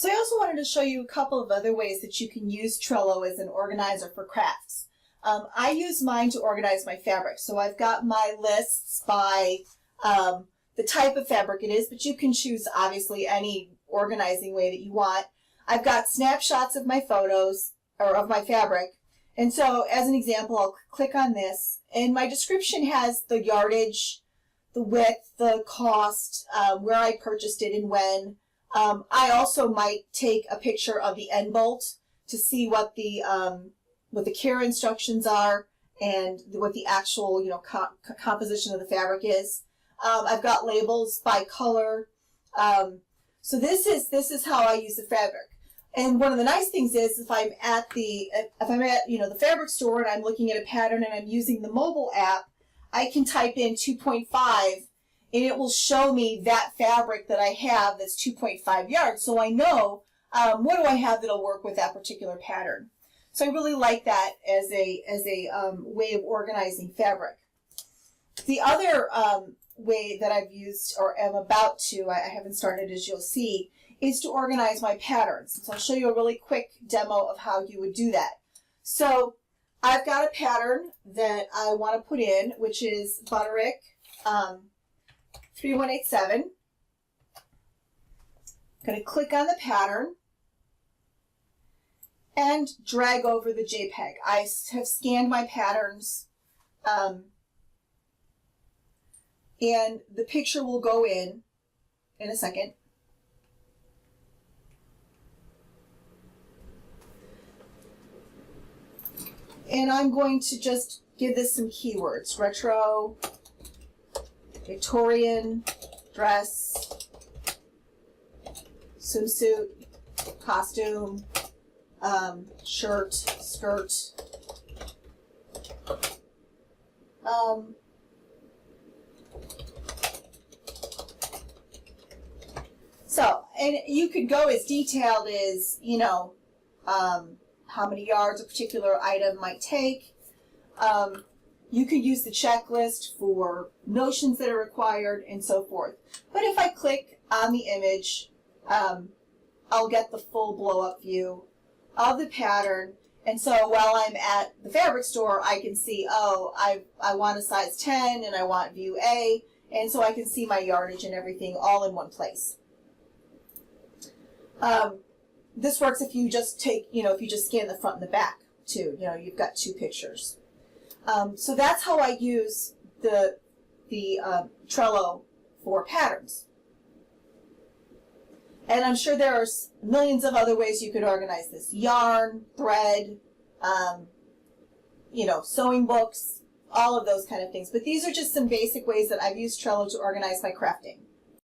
So I also wanted to show you a couple of other ways that you can use Trello as an organizer for crafts. I use mine to organize my fabric. So I've got my lists by the type of fabric it is, but you can choose obviously any organizing way that you want. I've got snapshots of my photos or of my fabric. And so as an example, I'll click on this, and my description has the yardage, the width, the cost, where I purchased it and when. I also might take a picture of the end bolt to see what the care instructions are and what the actual composition of the fabric is. I've got labels by color. So this is how I use the fabric. And one of the nice things is if I'm at the fabric store and I'm looking at a pattern and I'm using the mobile app, I can type in 2.5 and it will show me that fabric that I have that's 2.5 yards. So I know what do I have that'll work with that particular pattern. So I really like that as a way of organizing fabric. The other way that I've used or am about to, I haven't started as you'll see, is to organize my patterns. So I'll show you a really quick demo of how you would do that. So I've got a pattern that I want to put in, which is Butterick 3187. I'm going to click on the pattern and drag over the JPEG. I have scanned my patterns and the picture will go in a second. And I'm going to just give this some keywords. Retro, Victorian, dress, swimsuit, costume, shirt, skirt. So, and you could go as detailed as, how many yards a particular item might take. You could use the checklist for notions that are required and so forth. But if I click on the image, I'll get the full blow-up view of the pattern. And so while I'm at the fabric store, I can see, oh, I want a size 10 and I want view A. And so I can see my yardage and everything all in one place. This works if you just take, if you just scan the front and the back too. You've got two pictures. So that's how I use the Trello for patterns. And I'm sure there are millions of other ways you could organize this. Yarn, thread, sewing books, all of those kind of things. But these are just some basic ways that I've used Trello to organize my crafting.